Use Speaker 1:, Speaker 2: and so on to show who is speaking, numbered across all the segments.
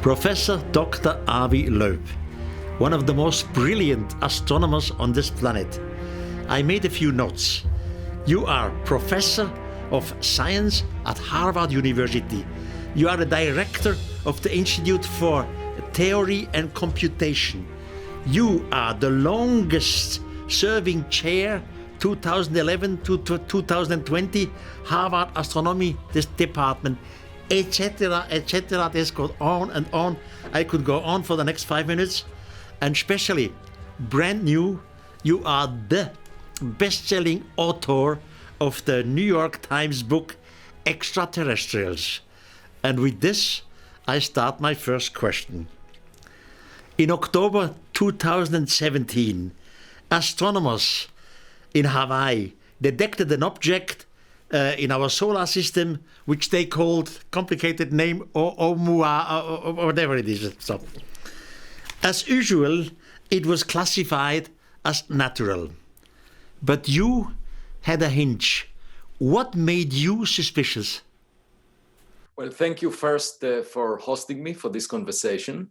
Speaker 1: Professor Dr. Avi Loeb, one of the most brilliant astronomers on this planet. I made a few notes. You are Professor of Science at Harvard University. You are the Director of the Institute for Theory and Computation. You are the longest serving chair 2011 to 2020 Harvard Astronomy Department, etc., etc. This goes on and on. I could go on for the next 5 minutes. And especially, brand new, you are the best-selling author of the New York Times book, Extraterrestrials. And with this, I start my first question. In October 2017, astronomers in Hawaii detected an object in our solar system, which they called, complicated name, Oumuamua, or whatever it is. So, as usual, it was classified as natural. But you had a hunch. What made you suspicious?
Speaker 2: Well, thank you first for hosting me for this conversation.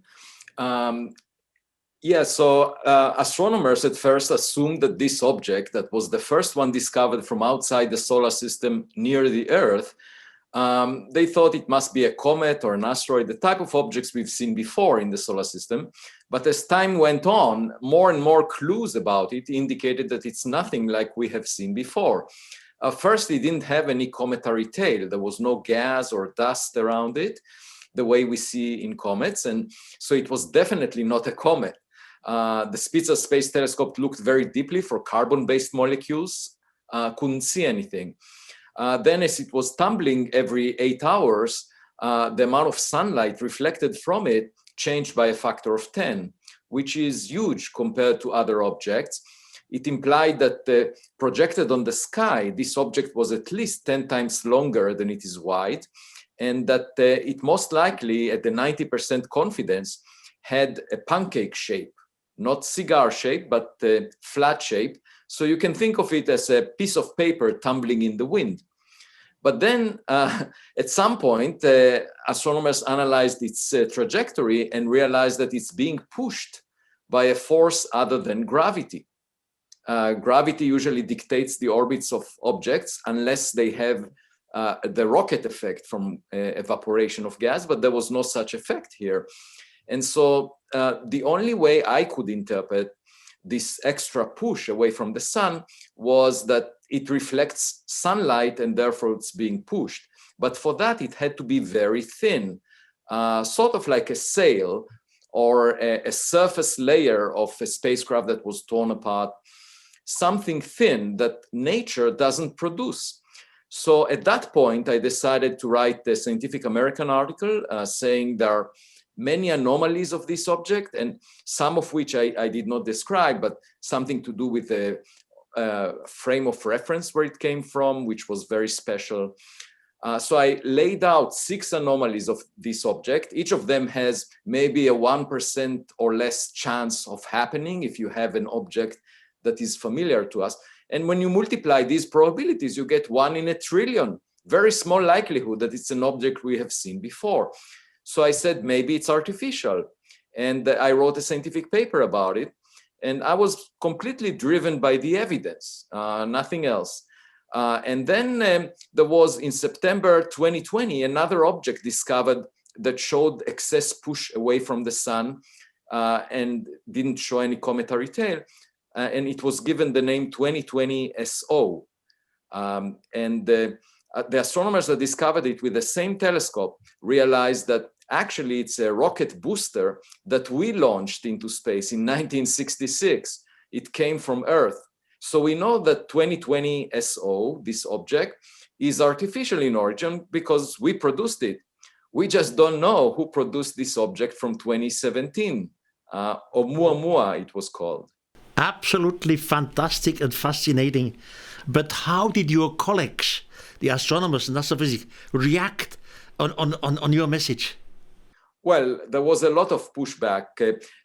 Speaker 2: So astronomers at first assumed that this object, that was the first one discovered from outside the solar system near the Earth, they thought it must be a comet or an asteroid, the type of objects we've seen before in the solar system. But as time went on, more and more clues about it indicated that it's nothing like we have seen before. First, it didn't have any cometary tail. There was no gas or dust around it, the way we see in comets. And so it was definitely not a comet. The Spitzer Space Telescope looked very deeply for carbon-based molecules, couldn't see anything. Then as it was tumbling every 8 hours, the amount of sunlight reflected from it changed by a factor of 10, which is huge compared to other objects. It implied that projected on the sky, this object was at least 10 times longer than it is wide, and that it most likely, at the 90% confidence, had a pancake shape, not cigar shape, but flat shape. So you can think of it as a piece of paper tumbling in the wind. But then at some point, astronomers analyzed its trajectory and realized that it's being pushed by a force other than gravity. Gravity usually dictates the orbits of objects unless they have the rocket effect from evaporation of gas, but there was no such effect here. And so the only way I could interpret this extra push away from the sun was that it reflects sunlight and therefore it's being pushed. But for that, it had to be very thin, sort of like a sail or a surface layer of a spacecraft that was torn apart, something thin that nature doesn't produce. So at that point, I decided to write the Scientific American article saying there are many anomalies of this object, and some of which I did not describe, but something to do with the frame of reference where it came from, which was very special. So I laid out 6 anomalies of this object. Each of them has maybe a 1% or less chance of happening if you have an object that is familiar to us. And when you multiply these probabilities, you get 1 in a trillion, very small likelihood that it's an object we have seen before. So I said, maybe it's artificial. And I wrote a scientific paper about it. And I was completely driven by the evidence, nothing else. And then there was, in September 2020, another object discovered that showed excess push away from the sun and didn't show any cometary tail. And it was given the name 2020 SO. The astronomers that discovered it with the same telescope realized that actually it's a rocket booster that we launched into space in 1966. It came from Earth. So we know that 2020 SO, this object, is artificial in origin because we produced it. We just don't know who produced this object from 2017. Oumuamua, it was called.
Speaker 1: Absolutely fantastic and fascinating. But how did your colleagues, the astronomers and astrophysics, react on your message?
Speaker 2: Well, there was a lot of pushback.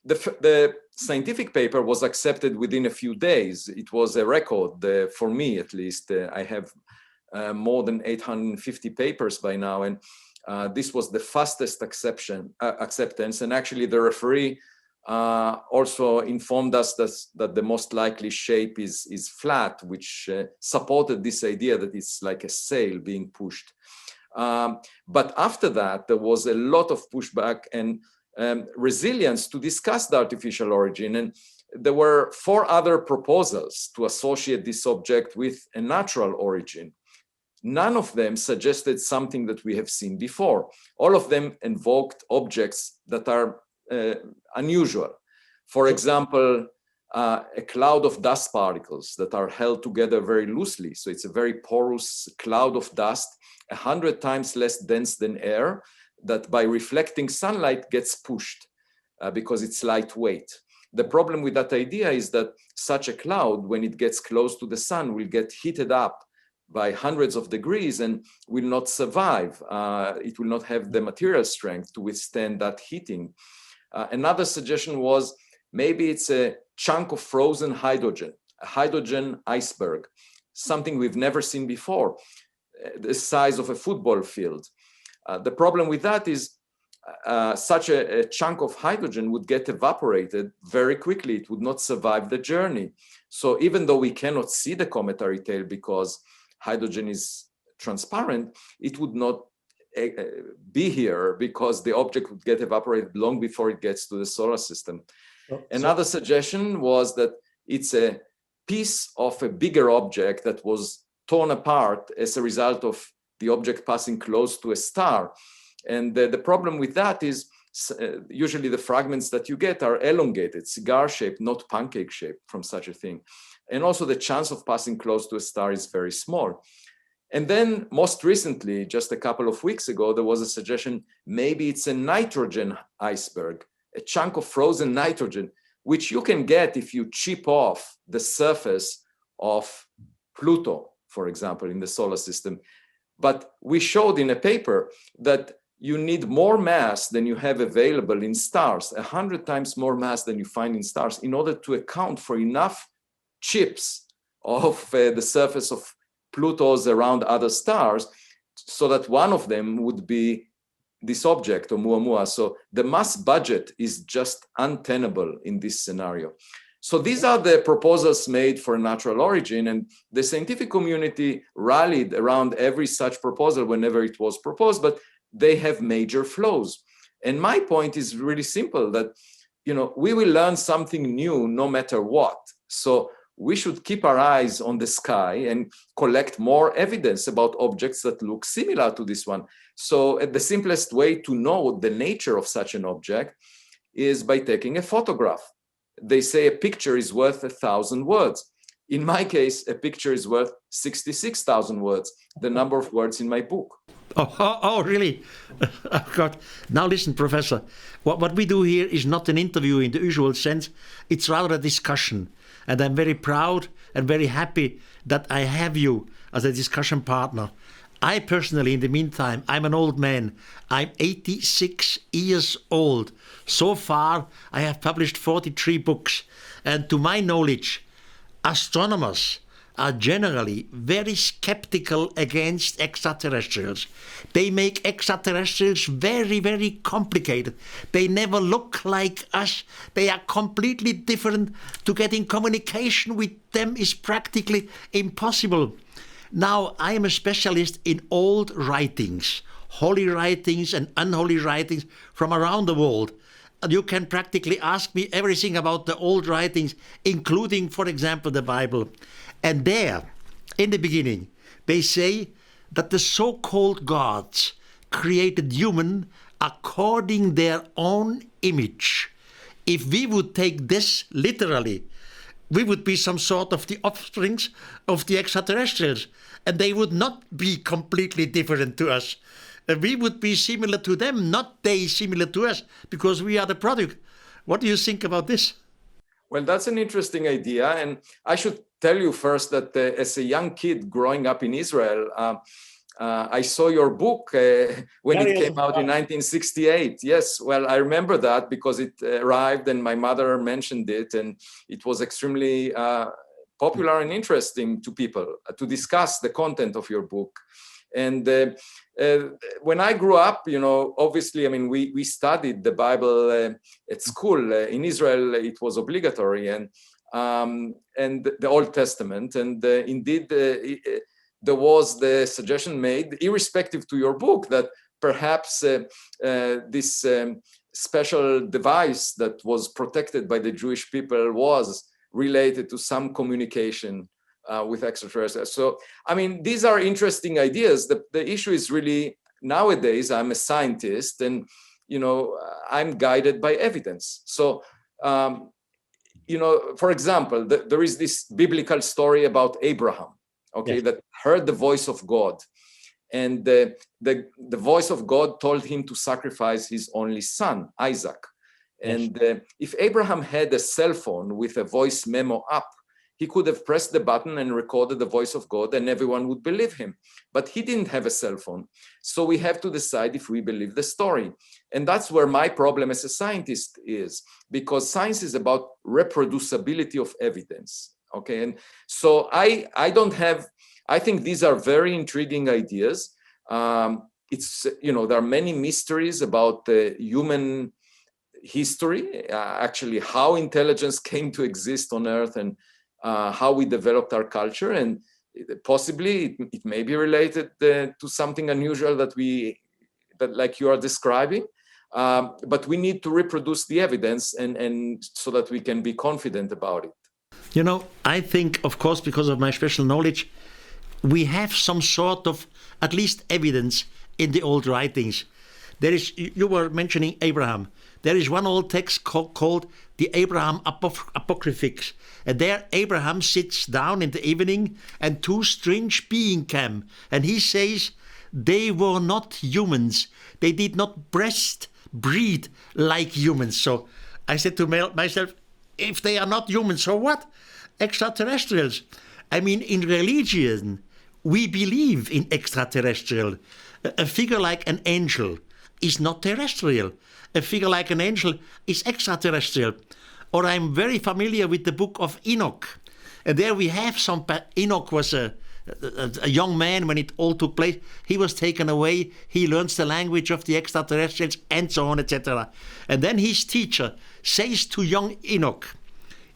Speaker 2: The scientific paper was accepted within a few days. It was a record, for me at least. I have more than 850 papers by now. And This was the fastest acceptance, and actually the referee also informed us that the most likely shape is flat, which supported this idea that it's like a sail being pushed. But after that, there was a lot of pushback and resilience to discuss the artificial origin. And there were 4 other proposals to associate this object with a natural origin. None of them suggested something that we have seen before. All of them invoked objects that are unusual. For example, a cloud of dust particles that are held together very loosely. So it's a very porous cloud of dust, 100 times less dense than air, that by reflecting sunlight gets pushed because it's lightweight. The problem with that idea is that such a cloud, when it gets close to the sun, will get heated up by hundreds of degrees and will not survive. It will not have the material strength to withstand that heating. Another suggestion was maybe it's a chunk of frozen hydrogen, a hydrogen iceberg, something we've never seen before, the size of a football field. The problem with that is such a chunk of hydrogen would get evaporated very quickly. It would not survive the journey. So even though we cannot see the cometary tail because hydrogen is transparent, it would not be here because the object would get evaporated long before it gets to the solar system. Another suggestion was that it's a piece of a bigger object that was torn apart as a result of the object passing close to a star. And the problem with that is usually the fragments that you get are elongated, cigar-shaped, not pancake-shaped from such a thing. And also the chance of passing close to a star is very small. And then most recently, just a couple of weeks ago, there was a suggestion, maybe it's a nitrogen iceberg, a chunk of frozen nitrogen, which you can get if you chip off the surface of Pluto, for example, in the solar system. But we showed in a paper that you need more mass than you have available in stars, 100 times more mass than you find in stars, in order to account for enough chips of the surface of Pluto's around other stars, so that one of them would be this object, Oumuamua. So the mass budget is just untenable in this scenario. So these are the proposals made for natural origin, and the scientific community rallied around every such proposal whenever it was proposed, but they have major flaws. And my point is really simple, that we will learn something new no matter what. So we should keep our eyes on the sky and collect more evidence about objects that look similar to this one. So the simplest way to know the nature of such an object is by taking a photograph. They say a picture is worth 1,000 words. In my case, a picture is worth 66,000 words, the number of words in my book.
Speaker 1: Oh, really? Oh, God. Now listen, Professor, what we do here is not an interview in the usual sense. It's rather a discussion. And I'm very proud and very happy that I have you as a discussion partner. I personally, in the meantime, I'm an old man. I'm 86 years old. So far, I have published 43 books. And to my knowledge, astronomers are generally very skeptical against extraterrestrials. They make extraterrestrials very, very complicated. They never look like us. They are completely different. To get in communication with them is practically impossible. Now, I am a specialist in old writings, holy writings and unholy writings from around the world. And you can practically ask me everything about the old writings, including, for example, the Bible. And there, in the beginning, they say that the so-called gods created human according their own image. If we would take this literally, we would be some sort of the offsprings of the extraterrestrials, and they would not be completely different to us. We would be similar to them, not they similar to us, because we are the product. What do you think about this?
Speaker 2: Well, that's an interesting idea. And I should tell you first that as a young kid growing up in Israel, I saw your book when it came out in 1968. Yes, well, I remember that because it arrived and my mother mentioned it, and it was extremely popular and interesting to people to discuss the content of your book. And when I grew up, obviously, we studied the Bible at school. In Israel, it was obligatory, and the Old Testament. And indeed, there was the suggestion made, irrespective to your book, that perhaps this special device that was protected by the Jewish people was related to some communication with extraterrestrials. So, these are interesting ideas. The issue is really, nowadays, I'm a scientist and, I'm guided by evidence. So, for example, there is this biblical story about Abraham, okay, yes, that heard the voice of God. And the voice of God told him to sacrifice his only son, Isaac. And if Abraham had a cell phone with a voice memo app, he could have pressed the button and recorded the voice of God and everyone would believe him. But he didn't have a cell phone. So we have to decide if we believe the story. And that's where my problem as a scientist is, because science is about reproducibility of evidence. Okay. And so I think these are very intriguing ideas. There are many mysteries about the human history, actually how intelligence came to exist on Earth and how we developed our culture, and possibly it may be related to something unusual that like you are describing. But we need to reproduce the evidence and so that we can be confident about it.
Speaker 1: I think, of course, because of my special knowledge, we have some sort of at least evidence in the old writings. You were mentioning Abraham. There is one old text called the Abraham Apocryphics. And there Abraham sits down in the evening and two strange beings come. And he says, they were not humans. They did not breed like humans. So I said to myself, if they are not humans, so what? Extraterrestrials. In religion, we believe in extraterrestrial. A figure like an angel is not terrestrial. A figure like an angel is extraterrestrial. Or I'm very familiar with the book of Enoch. And there we have Enoch was a young man when it all took place. He was taken away. He learns the language of the extraterrestrials and so on, etc. And then his teacher says to young Enoch,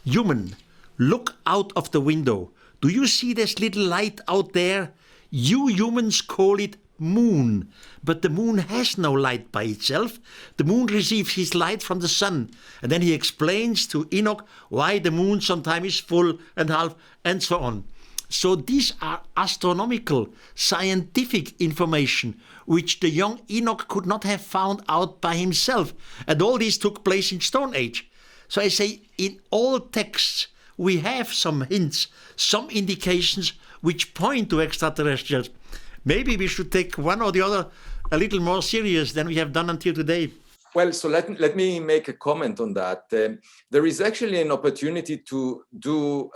Speaker 1: human, look out of the window. Do you see this little light out there? You humans call it moon, but the moon has no light by itself. The moon receives his light from the sun. And then he explains to Enoch why the moon sometimes is full and half and so on. So these are astronomical, scientific information which the young Enoch could not have found out by himself. And all this took place in Stone Age. So I say in all texts we have some hints, some indications which point to extraterrestrials. Maybe we should take one or the other a little more serious than we have done until today.
Speaker 2: Well, so let me make a comment on that. There is actually an opportunity to do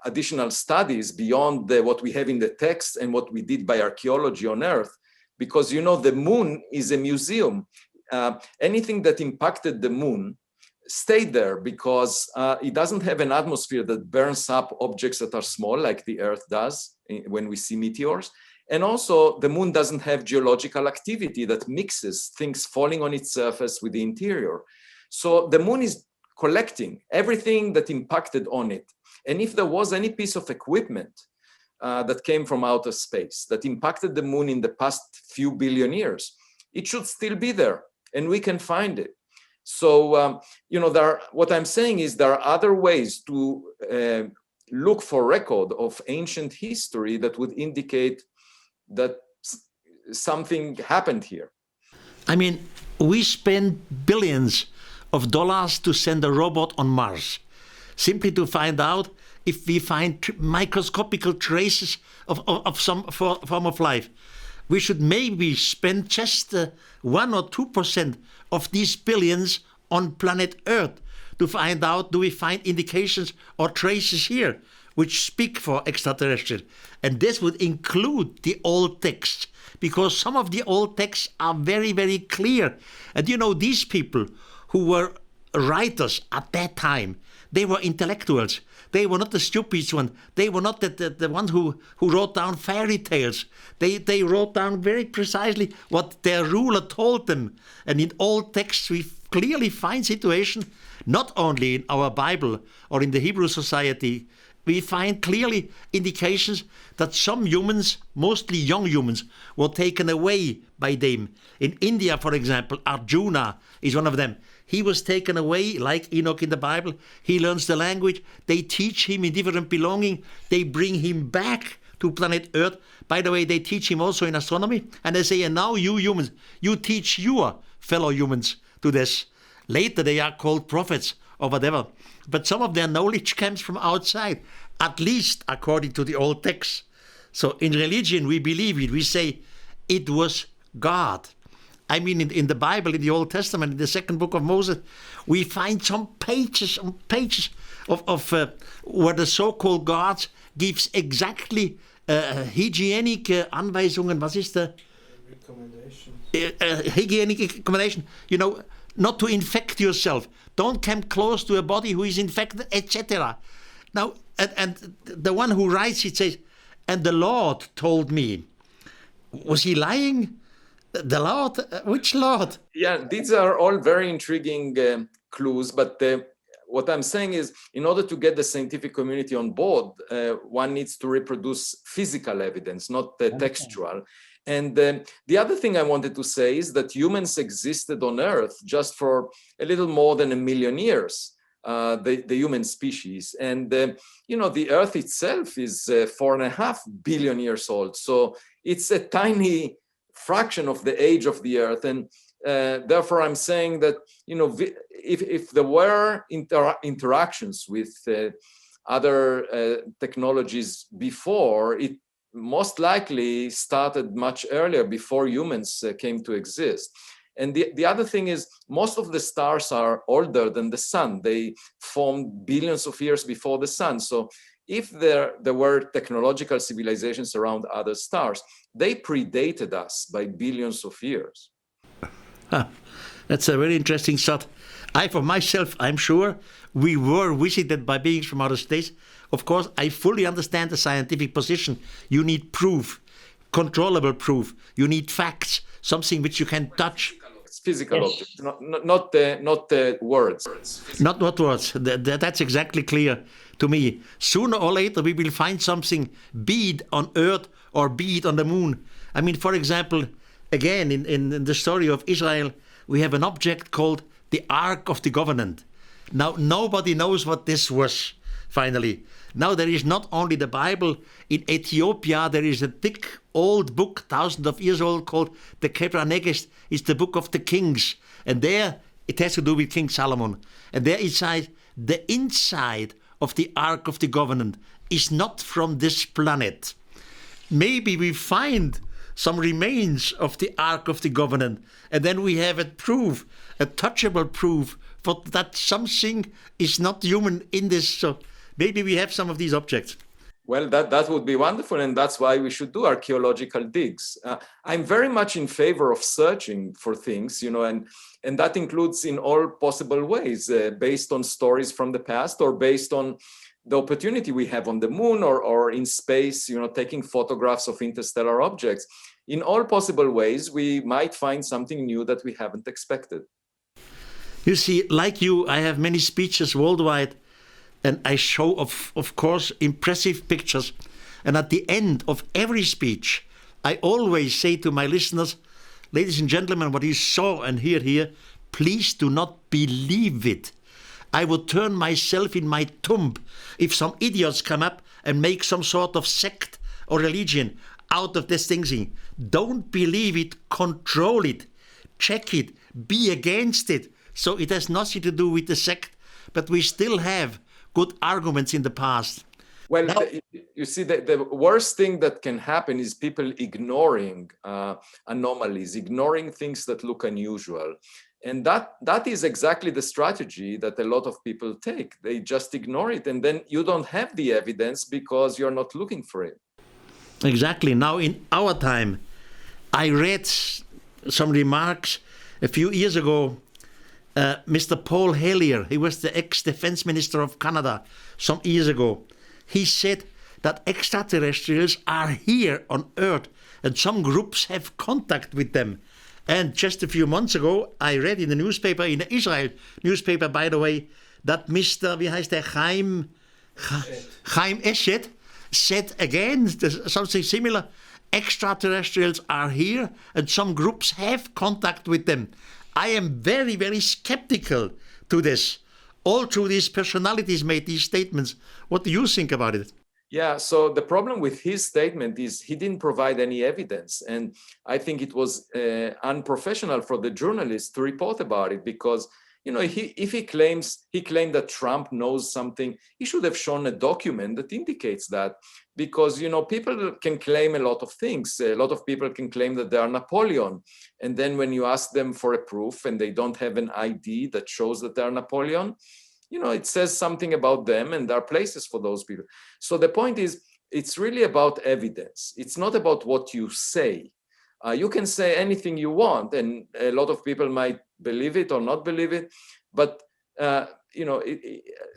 Speaker 2: additional studies beyond what we have in the text and what we did by archaeology on Earth, because, the moon is a museum. Anything that impacted the moon stayed there because it doesn't have an atmosphere that burns up objects that are small like the Earth does when we see meteors. And also, the moon doesn't have geological activity that mixes things falling on its surface with the interior. So the moon is collecting everything that impacted on it. And if there was any piece of equipment that came from outer space that impacted the moon in the past few billion years, it should still be there, and we can find it. So, what I'm saying is there are other ways to look for record of ancient history that would indicate that something happened here.
Speaker 1: We spend billions of dollars to send a robot on Mars, simply to find out if we find microscopical traces of some form of life. We should maybe spend just 1 or 2% of these billions on planet Earth to find out, do we find indications or traces here which speak for extraterrestrial. And this would include the old texts, because some of the old texts are very, very clear. And these people who were writers at that time, they were intellectuals. They were not the stupid one. They were not the ones who wrote down fairy tales. They wrote down very precisely what their ruler told them. And in all texts we clearly find situation, not only in our Bible or in the Hebrew society, we find clearly indications that some humans, mostly young humans, were taken away by them. In India, for example, Arjuna is one of them. He was taken away, like Enoch in the Bible. He learns the language. They teach him in different belonging. They bring him back to planet Earth. By the way, they teach him also in astronomy. And they say, and now you humans, you teach your fellow humans to this. Later they are called prophets or whatever. But some of their knowledge comes from outside, at least according to the old texts. So in religion, we believe it. We say it was God. I mean, in the Bible, in the Old Testament, in the second book of Moses, we find some pages and pages of where the so-called gods gives exactly hygienic Anweisungen. Was ist the recommendation? Hygienic recommendation. You know, not to infect yourself. Don't come close to a body who is infected, etc. Now, and the one who writes it says, and the Lord told me. Was he lying? The Lord? Which Lord?
Speaker 2: Yeah, these are all very intriguing clues, but what I'm saying is, in order to get the scientific community on board, one needs to reproduce physical evidence, not textual. And the other thing I wanted to say is that humans existed on Earth just for a little more than 1 million years, the human species. And, you know, the Earth itself is 4.5 billion years old. So it's a tiny fraction of the age of the Earth. And therefore, I'm saying that, you know, if there were interactions with other technologies before, it most likely started much earlier, before humans came to exist. And the other thing is, most of the stars are older than the sun. They formed billions of years before the sun. So if there were technological civilizations around other stars, they predated us by billions of years.
Speaker 1: That's a very interesting thought. For myself, I'm sure we were visited by beings from outer space. Of course, I fully understand the scientific position. You need proof, controllable proof. You need facts, something which you can touch.
Speaker 2: It's physical objects, not words.
Speaker 1: Not words. That's exactly clear to me. Sooner or later, we will find something, be it on Earth or be it on the moon. I mean, for example, again, in the story of Israel, we have an object called the Ark of the Covenant. Now, nobody knows what this was, finally. Now, there is not only the Bible. In Ethiopia, there is a thick old book, thousands of years old, called the Kebra Neges. It's the book of the kings. And there, it has to do with King Solomon. And there it says, the inside of the Ark of the Covenant is not from this planet. Maybe we find some remains of the Ark of the Covenant, and then we have a proof, a touchable proof, for that something is not human in this. So maybe we have some of these objects.
Speaker 2: Well, that would be wonderful, and that's why we should do archaeological digs. I'm very much in favor of searching for things, you know, and that includes in all possible ways, based on stories from the past or based on the opportunity we have on the moon or in space, you know, taking photographs of interstellar objects. In all possible ways, we might find something new that we haven't expected.
Speaker 1: You see, like you, I have many speeches worldwide, and I show, of course, impressive pictures. And at the end of every speech, I always say to my listeners, ladies and gentlemen, what you saw and hear here, please do not believe it. I would turn myself in my tomb if some idiots come up and make some sort of sect or religion out of this thing. Don't believe it, control it, check it, be against it. So it has nothing to do with the sect, but we still have good arguments in the past.
Speaker 2: Well, you see, the worst thing that can happen is people ignoring anomalies, ignoring things that look unusual. And that is exactly the strategy that a lot of people take. They just ignore it, and then you don't have the evidence because you're not looking for it.
Speaker 1: Exactly. Now, in our time, I read some remarks a few years ago. Mr. Paul Hellyer, he was the ex-defense minister of Canada some years ago. He said that extraterrestrials are here on Earth and some groups have contact with them. And just a few months ago, I read in the newspaper, in the Israel newspaper, by the way, that Mr. Wie heißt der? Chaim Eshed said again something similar. Extraterrestrials are here and some groups have contact with them. I am very, very skeptical to this. All through these personalities made these statements. What do you think about it?
Speaker 2: Yeah, so the problem with his statement is he didn't provide any evidence. And I think it was unprofessional for the journalist to report about it because, if he claimed that Trump knows something, he should have shown a document that indicates that. Because, people can claim a lot of things. A lot of people can claim that they are Napoleon. And then when you ask them for a proof and they don't have an ID that shows that they are Napoleon, it says something about them and there are places for those people. So the point is, it's really about evidence. It's not about what you say. You can say anything you want and a lot of people might believe it or not believe it. But,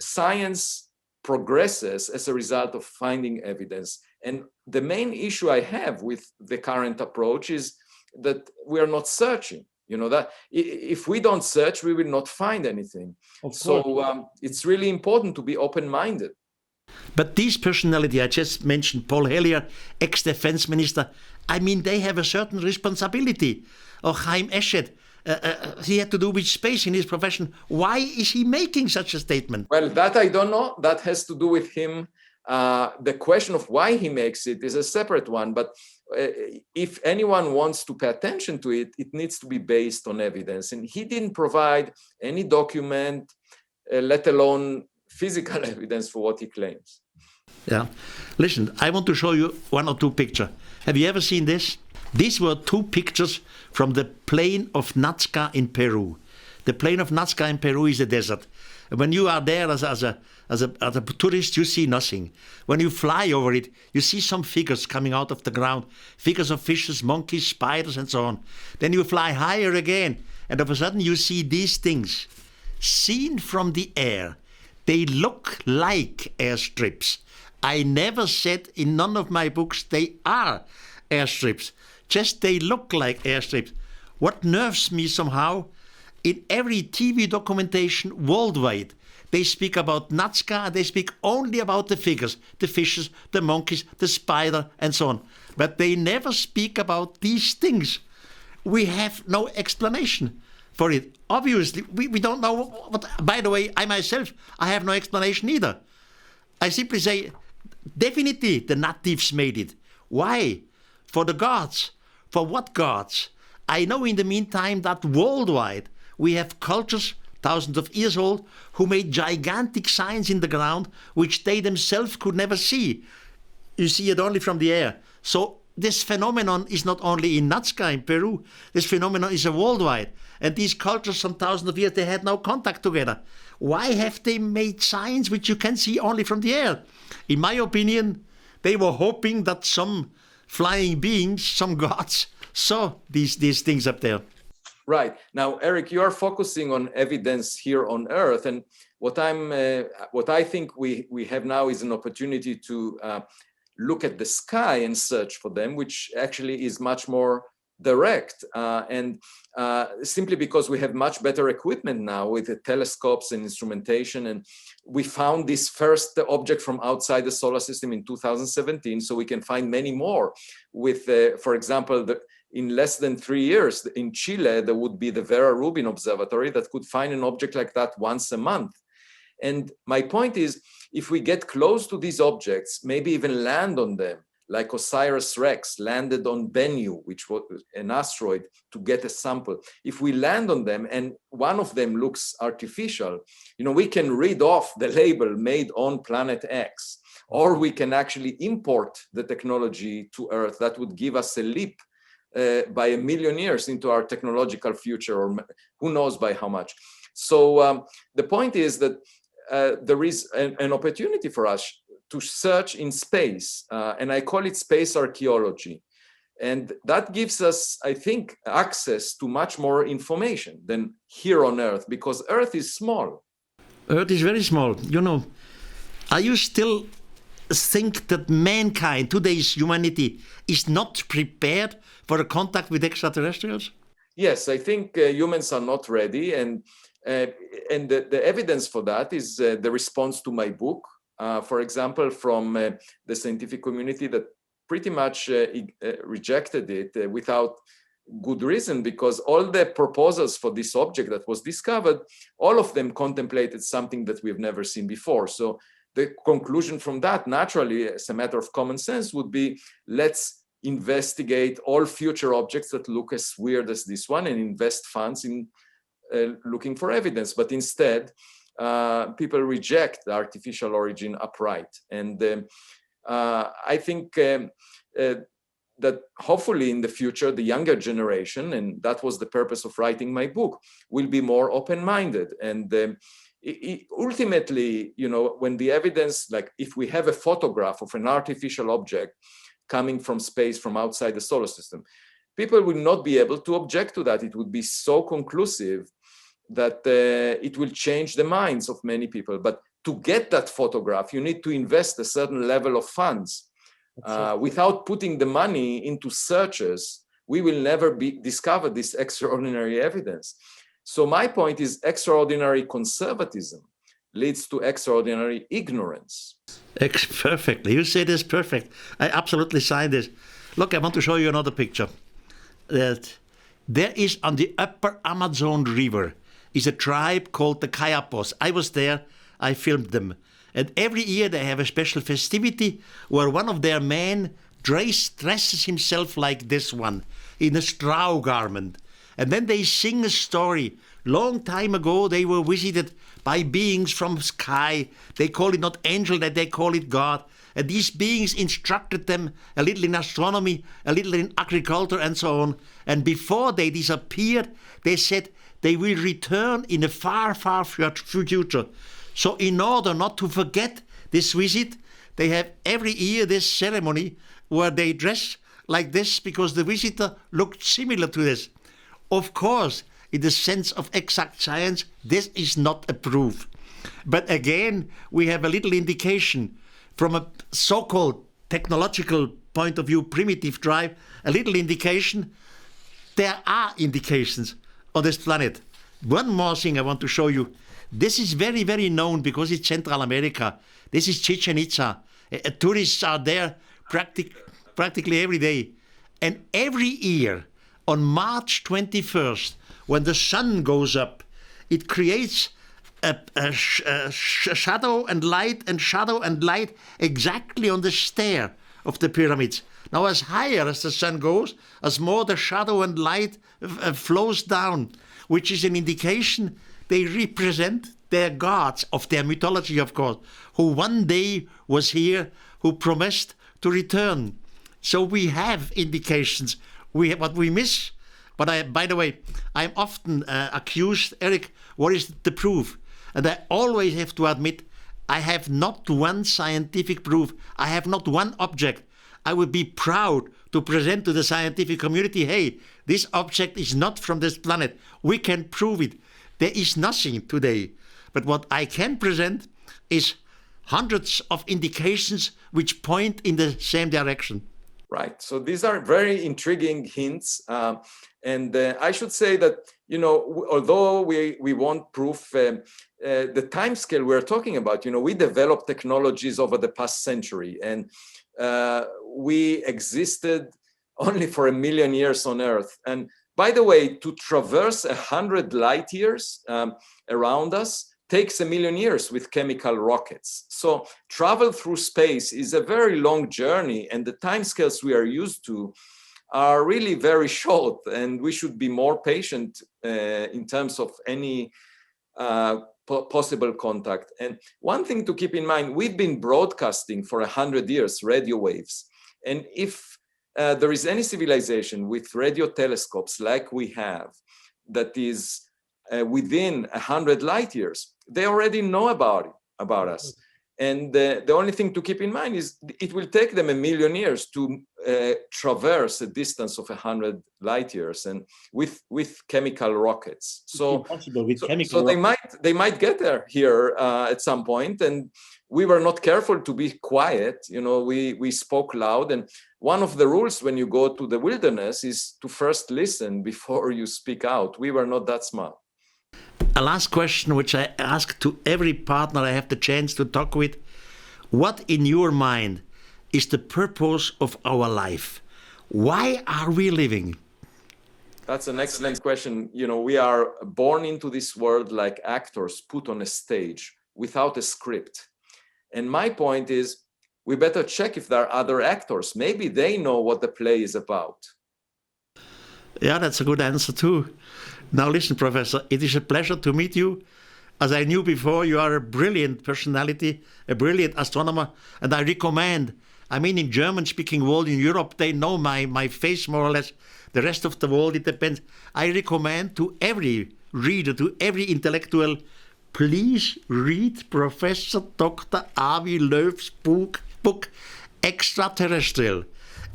Speaker 2: science progresses as a result of finding evidence. And the main issue I have with the current approach is that we are not searching. That if we don't search, we will not find anything. So it's really important to be open-minded.
Speaker 1: But these personality I just mentioned, Paul Hellyer, ex-defense minister, I mean, they have a certain responsibility. Or Chaim Eshed, he had to do with space in his profession. Why is he making such a statement?
Speaker 2: Well, that I don't know. That has to do with him. The question of why he makes it is a separate one. But if anyone wants to pay attention to it, it needs to be based on evidence. And he didn't provide any document, let alone physical evidence for what he claims.
Speaker 1: Yeah. Listen, I want to show you one or two pictures. Have you ever seen this? These were two pictures from the plain of Nazca in Peru. The plain of Nazca in Peru is a desert. When you are there as a tourist, you see nothing. When you fly over it, you see some figures coming out of the ground. Figures of fishes, monkeys, spiders, and so on. Then you fly higher again, and all of a sudden you see these things. Seen from the air, they look like airstrips. I never said in none of my books they are airstrips. Just they look like airstrips. What nerves me somehow, in every TV documentation worldwide, they speak about Nazca, they speak only about the figures, the fishes, the monkeys, the spider, and so on. But they never speak about these things. We have no explanation for it. Obviously, we don't know what. By the way, I myself, I have no explanation either. I simply say, definitely the natives made it. Why? For the gods. For what gods? I know in the meantime that worldwide we have cultures, thousands of years old, who made gigantic signs in the ground which they themselves could never see. You see it only from the air. So this phenomenon is not only in Nazca in Peru, this phenomenon is a worldwide. And these cultures, some thousands of years, they had no contact together. Why have they made signs which you can see only from the air? In my opinion, they were hoping that some flying beings, some gods, saw these things up there.
Speaker 2: Right. Now, Erich, you are focusing on evidence here on Earth. And what I think we have now is an opportunity to look at the sky and search for them, which actually is much more direct. And simply because we have much better equipment now with the telescopes and instrumentation. And we found this first object from outside the solar system in 2017. So we can find many more with, for example, in less than 3 years in Chile, there would be the Vera Rubin Observatory that could find an object like that once a month. And my point is, if we get close to these objects, maybe even land on them, like OSIRIS-REx landed on Bennu, which was an asteroid, to get a sample. If we land on them and one of them looks artificial, we can read off the label made on planet X, or we can actually import the technology to Earth. That would give us a leap by 1 million years into our technological future, or who knows by how much. So the point is that there is an opportunity for us to search in space, and I call it space archaeology. And that gives us, I think, access to much more information than here on Earth, because Earth is small.
Speaker 1: Earth is very small. You know, are you still think that mankind, today's humanity, is not prepared for a contact with extraterrestrials?
Speaker 2: Yes, I think humans are not ready, and the evidence for that is the response to my book, for example, from the scientific community that pretty much rejected it without good reason, because all the proposals for this object that was discovered, all of them contemplated something that we've never seen before. So the conclusion from that, naturally, as a matter of common sense, would be, let's investigate all future objects that look as weird as this one and invest funds in looking for evidence. But instead, people reject the artificial origin upright. And I think that hopefully in the future, the younger generation, and that was the purpose of writing my book, will be more open-minded. And ultimately, you know, when the evidence, like if we have a photograph of an artificial object coming from space, from outside the solar system, people will not be able to object to that. It would be so conclusive that it will change the minds of many people. But to get that photograph, you need to invest a certain level of funds. Without putting the money into searches, we will never discover this extraordinary evidence. So my point is, extraordinary conservatism leads to extraordinary ignorance.
Speaker 1: Perfectly. You say this perfect. I absolutely sign this. Look, I want to show you another picture. That there is on the upper Amazon River is a tribe called the Chariots. I was there. I filmed them. And every year they have a special festivity where one of their men dresses himself like this one, in a straw garment. And then they sing a story. Long time ago, they were visited by beings from sky. They call it not angel, that they call it God. And these beings instructed them a little in astronomy, a little in agriculture, and so on. And before they disappeared, they said they will return in a far, far future. So in order not to forget this visit, they have every year this ceremony where they dress like this because the visitor looked similar to this. Of course, in the sense of exact science, this is not a proof. But again, we have a little indication from a so-called technological point of view, primitive drive, a little indication. There are indications on this planet. One more thing I want to show you. This is very, very known because it's Central America. This is Chichen Itza. Tourists are there practically every day. And every year, on March 21st, when the sun goes up, it creates a shadow and light and shadow and light exactly on the stair of the pyramids. Now, as higher as the sun goes, as more the shadow and light flows down, which is an indication they represent their gods of their mythology, of course, who one day was here, who promised to return. So we have indications. What we miss. But by the way, I'm often accused, Erich, what is the proof? And I always have to admit, I have not one scientific proof. I have not one object. I would be proud to present to the scientific community, hey, this object is not from this planet. We can prove it. There is nothing today. But what I can present is hundreds of indications which point in the same direction.
Speaker 2: Right. So these are very intriguing hints. And I should say that, you know, although we want proof, the time scale we're talking about, you know, we developed technologies over the past century, and we existed only for 1 million years on Earth. And by the way, to traverse 100 light years around us takes 1 million years with chemical rockets. So travel through space is a very long journey, and the timescales we are used to are really very short, and we should be more patient in terms of any possible contact. And one thing to keep in mind, we've been broadcasting for 100 years, radio waves. And if there is any civilization with radio telescopes like we have that is within 100 light years, they already know about us. And the only thing to keep in mind is it will take them 1 million years to traverse a distance of 100 light years, and with chemical rockets. So they might get there here at some point. And we were not careful to be quiet. We spoke loud. And one of the rules when you go to the wilderness is to first listen before you speak out. We were not that smart.
Speaker 1: A last question, which I ask to every partner I have the chance to talk with. What, in your mind, is the purpose of our life? Why are we living?
Speaker 2: That's an excellent question. We are born into this world like actors put on a stage without a script. And my point is, we better check if there are other actors. Maybe they know what the play is about.
Speaker 1: Yeah, that's a good answer too. Now listen, Professor, it is a pleasure to meet you. As I knew before, you are a brilliant personality, a brilliant astronomer, and I recommend, in German-speaking world in Europe, they know my face more or less. The rest of the world, it depends. I recommend to every reader, to every intellectual, please read Professor Dr. Avi Loeb's book, Extraterrestrial.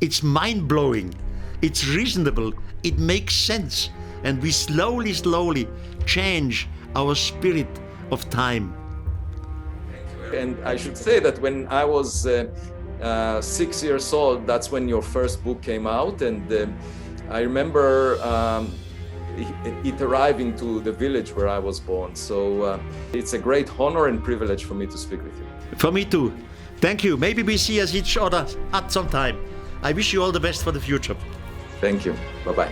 Speaker 1: It's mind-blowing. It's reasonable. It makes sense. And we slowly change our spirit of time.
Speaker 2: And I should say that when I was 6 years old, that's when your first book came out. And I remember it arriving to the village where I was born. So it's a great honor and privilege for me to speak with you.
Speaker 1: For me too. Thank you. Maybe we see us each other at some time. I wish you all the best for the future.
Speaker 2: Thank you. Bye-bye.